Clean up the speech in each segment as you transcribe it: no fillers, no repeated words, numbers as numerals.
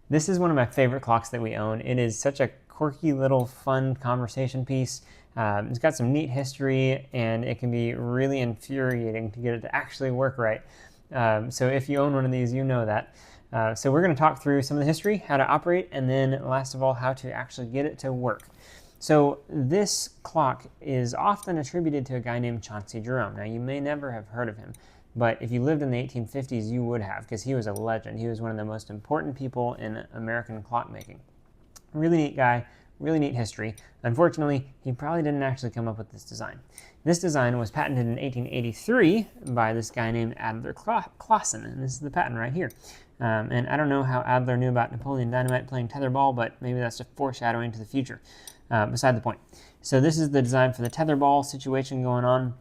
This is one of my favorite clocks that we own. It is such a quirky little fun conversation piece. It's got some neat history, and it can be really infuriating to get it to actually work right. So if you own one of these, you know that. So we're going to talk through some of the history, how to operate, and then last of all, how to actually get it to work. So this clock is often attributed to a guy named Chauncey Jerome. Now, you may never have heard of him, but if you lived in the 1850s, you would have, because he was a legend. He was one of the most important people in American clockmaking. Really neat guy, really neat history. Unfortunately, he probably didn't actually come up with this design. This design was patented in 1883 by this guy named Adler Clausen, and this is the patent right here. And I don't know how Adler knew about Napoleon Dynamite playing tetherball, but maybe that's just foreshadowing to the future. Beside the point. So this is the design for the tetherball situation going on.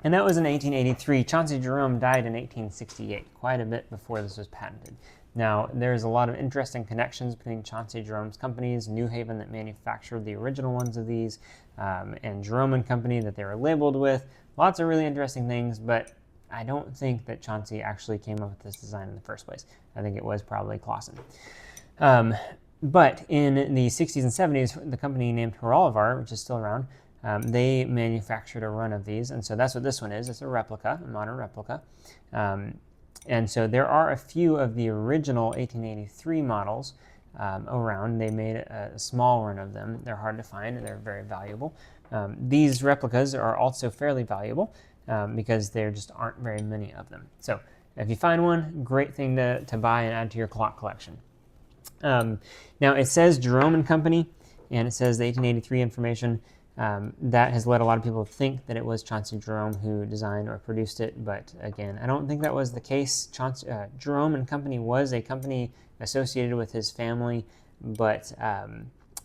And that was in 1883. Chauncey Jerome died in 1868, quite a bit before this was patented. Now, there's a lot of interesting connections between Chauncey Jerome's companies, New Haven that manufactured the original ones of these, and Jerome and Company that they were labeled with. Lots of really interesting things, but I don't think that Chauncey actually came up with this design in the first place. I think it was probably Clausen. But in the 60s and 70s, the company named Horolovar, which is still around, they manufactured a run of these, and so that's what this one is. It's a replica, a modern replica. And so there are a few of the original 1883 models around. They made a small run of them. They're hard to find, and they're very valuable. These replicas are also fairly valuable because there just aren't very many of them. So if you find one, great thing to buy and add to your clock collection. Now it says Jerome and Company, and it says the 1883 information. That has led a lot of people to think that it was Chauncey Jerome who designed or produced it, but again, I don't think that was the case. Jerome and Company was a company associated with his family, but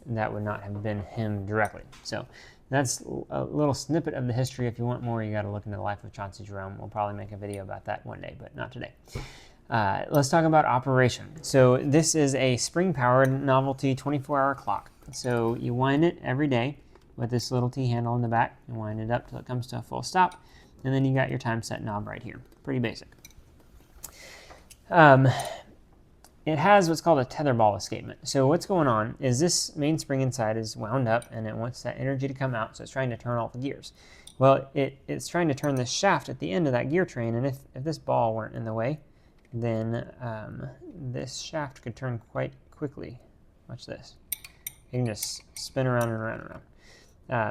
that would not have been him directly. So that's a little snippet of the history. If you want more, you got to look into the life of Chauncey Jerome. We'll probably make a video about that one day, but not today. Let's talk about operation. So this is a spring-powered novelty 24-hour clock. So you wind it every day with this little T-handle in the back and wind it up till it comes to a full stop. And then you got your time set knob right here. Pretty basic. It has what's called a tether ball escapement. So what's going on is this main spring inside is wound up and it wants that energy to come out, so it's trying to turn all the gears. Well, it's trying to turn this shaft at the end of that gear train, and if this ball weren't in the way, then this shaft could turn quite quickly. Watch this. You can just spin around and around and around.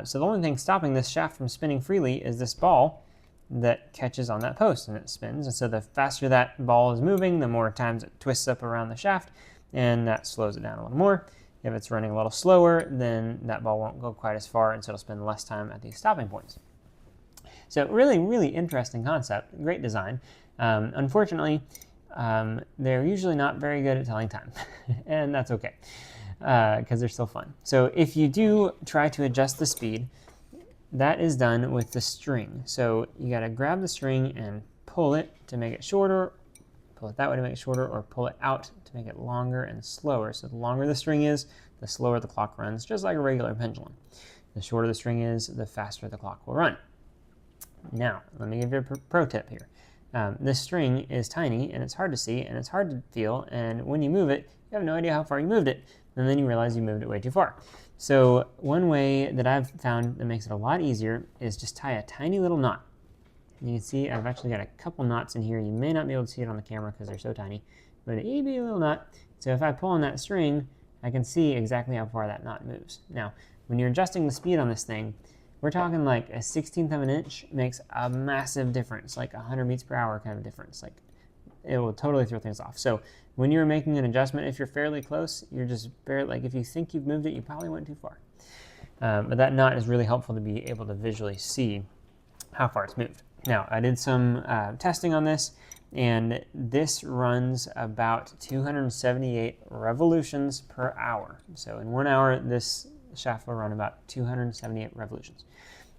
So the only thing stopping this shaft from spinning freely is this ball that catches on that post and it spins. And so the faster that ball is moving, the more times it twists up around the shaft, and that slows it down a little more. If it's running a little slower, then that ball won't go quite as far, and so it'll spend less time at these stopping points. So really, really interesting concept, great design. Unfortunately, they're usually not very good at telling time, and that's okay, because they're still fun. So if you do try to adjust the speed, that is done with the string. So you got to grab the string and pull it to make it shorter, pull it that way to make it shorter, or pull it out to make it longer and slower. So the longer the string is, the slower the clock runs, just like a regular pendulum. The shorter the string is, the faster the clock will run. Now, let me give you a pro tip here. This string is tiny, and it's hard to see, and it's hard to feel, and when you move it, you have no idea how far you moved it, and then you realize you moved it way too far. So one way that I've found that makes it a lot easier is just tie a tiny little knot. You can see I've actually got a couple knots in here. You may not be able to see it on the camera because they're so tiny, but it'd be a little knot. So if I pull on that string, I can see exactly how far that knot moves. Now, when you're adjusting the speed on this thing, we're talking like a 1/16 of an inch makes a massive difference, like 100 beats per hour kind of difference. Like, it will totally throw things off. So when you're making an adjustment, if you're fairly close, you're just barely, like if you think you've moved it, you probably went too far. But that knot is really helpful to be able to visually see how far it's moved. Now, I did some testing on this, and this runs about 278 revolutions per hour. So in 1 hour, this shaft will run about 278 revolutions.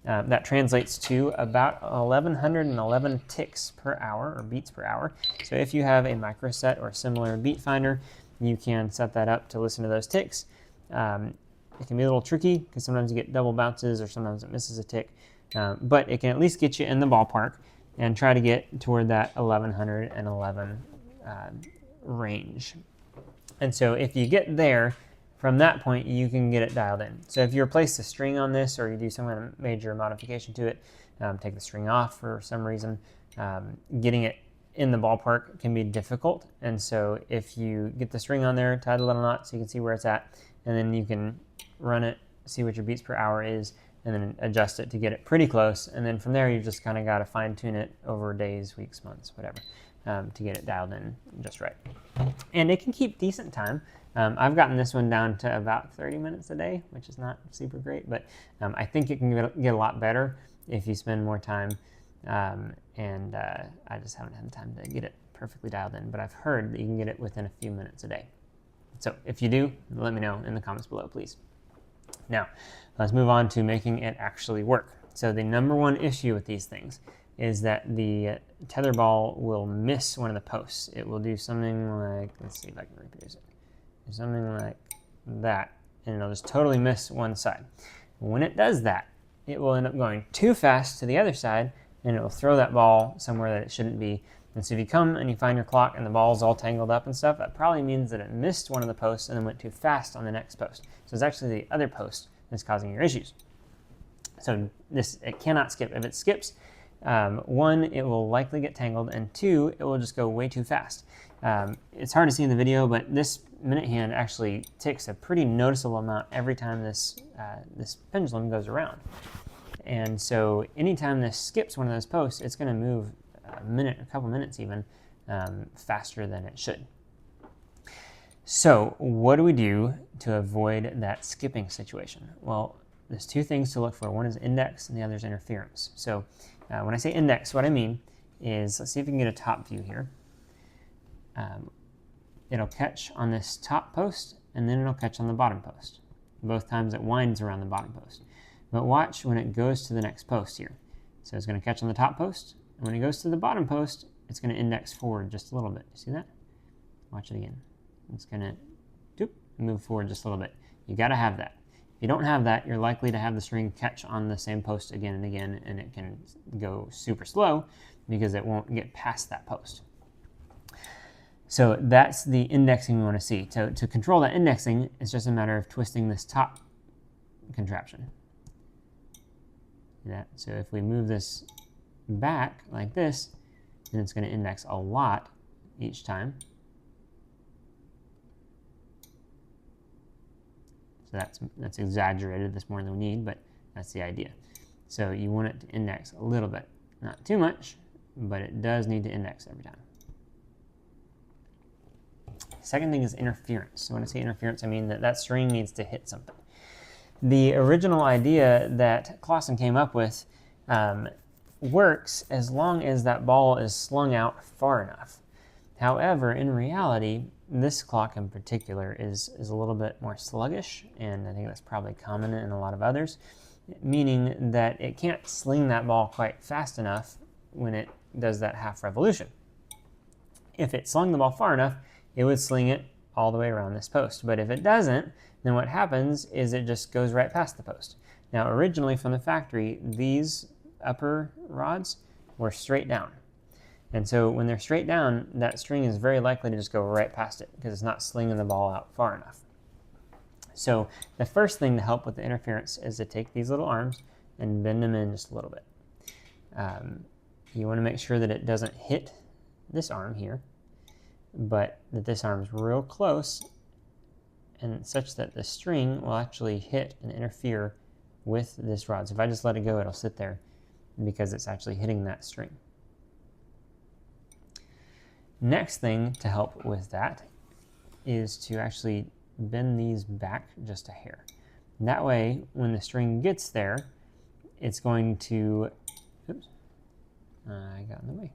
That translates to about 1,111 ticks per hour, or beats per hour. So if you have a microset or similar beat finder, you can set that up to listen to those ticks. It can be a little tricky because sometimes you get double bounces or sometimes it misses a tick, but it can at least get you in the ballpark and try to get toward that 1,111 range. And so if you get there, from that point, you can get it dialed in. So if you replace the string on this, or you do some kind of major modification to it, take the string off for some reason, getting it in the ballpark can be difficult. And so if you get the string on there, tie the little knot so you can see where it's at, and then you can run it, see what your beats per hour is, and then adjust it to get it pretty close. And then from there, you just kind of got to fine tune it over days, weeks, months, whatever, to get it dialed in just right. And it can keep decent time. I've gotten this one down to about 30 minutes a day, which is not super great, but I think it can get a lot better if you spend more time. I just haven't had the time to get it perfectly dialed in, but I've heard that you can get it within a few minutes a day. So if you do, let me know in the comments below, please. Now, let's move on to making it actually work. So the number one issue with these things is that the tether ball will miss one of the posts. It will do something like, let's see if I can reproduce it. Something like that, and it'll just totally miss one side. When it does that, it will end up going too fast to the other side, and it will throw that ball somewhere that it shouldn't be. And so if you come and you find your clock and the ball's all tangled up and stuff, that probably means that it missed one of the posts and then went too fast on the next post. So it's actually the other post that's causing your issues. So it cannot skip. If it skips, one, it will likely get tangled, and two, it will just go way too fast. It's hard to see in the video, but this minute hand actually ticks a pretty noticeable amount every time this pendulum goes around. And so anytime this skips one of those posts, it's going to move a couple minutes even, faster than it should. So what do we do to avoid that skipping situation? Well, there's two things to look for. One is index and the other is interference. So when I say index, what I mean is, let's see if we can get a top view here. It'll catch on this top post, and then it'll catch on the bottom post. Both times it winds around the bottom post. But watch when it goes to the next post here. So it's going to catch on the top post, and when it goes to the bottom post, it's going to index forward just a little bit. You see that? Watch it again. It's going to move forward just a little bit. You got to have that. If you don't have that, you're likely to have the string catch on the same post again and again, and it can go super slow because it won't get past that post. So that's the indexing we want to see. To control that indexing, it's just a matter of twisting this top contraption. See that? So if we move this back like this, then it's going to index a lot each time. So that's exaggerated. That's more than we need, but that's the idea. So you want it to index a little bit. Not too much, but it does need to index every time. Second thing is interference. So when I say interference, I mean that string needs to hit something. The original idea that Clausen came up with works as long as that ball is slung out far enough. However, in reality, this clock in particular is a little bit more sluggish, and I think that's probably common in a lot of others, meaning that it can't sling that ball quite fast enough when it does that half revolution. If it slung the ball far enough, it would sling it all the way around this post. But if it doesn't, then what happens is it just goes right past the post. Now, originally from the factory, these upper rods were straight down. And so when they're straight down, that string is very likely to just go right past it because it's not slinging the ball out far enough. So the first thing to help with the interference is to take these little arms and bend them in just a little bit. You want to make sure that it doesn't hit this arm here, but that this arm is real close and such that the string will actually hit and interfere with this rod. So if I just let it go, it'll sit there because it's actually hitting that string. Next thing to help with that is to actually bend these back just a hair. And that way, when the string gets there, it's going to, oops, I got in the way.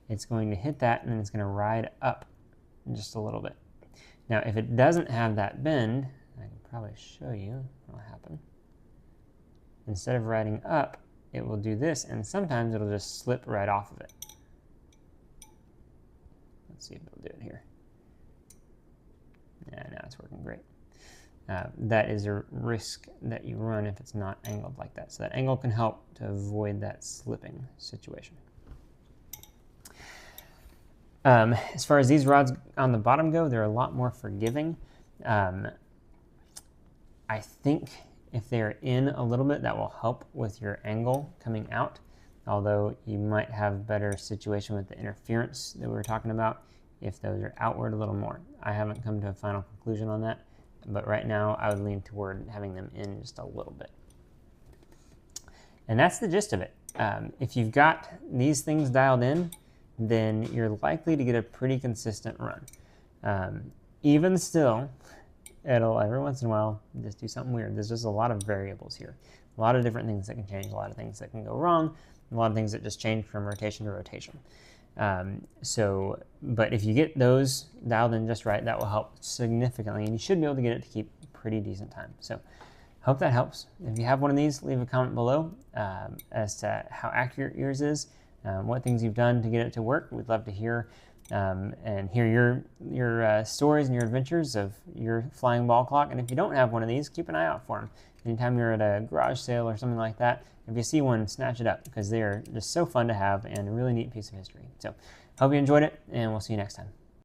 It's going to hit that and then it's going to ride up just a little bit. Now, if it doesn't have that bend, I can probably show you what will happen. Instead of riding up, it will do this, and sometimes it'll just slip right off of it. Let's see if it'll do it here. Yeah, now it's working great. That is a risk that you run if it's not angled like that. So that angle can help to avoid that slipping situation. As far as these rods on the bottom go, they're a lot more forgiving. I think if they're in a little bit, that will help with your angle coming out, although you might have better situation with the interference that we were talking about if those are outward a little more. I haven't come to a final conclusion on that, but right now I would lean toward having them in just a little bit. And that's the gist of it. If you've got these things dialed in, then you're likely to get a pretty consistent run. Even still, it'll every once in a while just do something weird. There's just a lot of variables here. A lot of different things that can change, a lot of things that can go wrong, a lot of things that just change from rotation to rotation. But if you get those dialed in just right, that will help significantly, and you should be able to get it to keep pretty decent time. So hope that helps. If you have one of these, leave a comment below as to how accurate yours is, what things you've done to get it to work. We'd love to hear and hear your stories and your adventures of your flying ball clock. And if you don't have one of these, keep an eye out for them. Anytime you're at a garage sale or something like that, if you see one, snatch it up, because they are just so fun to have and a really neat piece of history. So hope you enjoyed it, and we'll see you next time.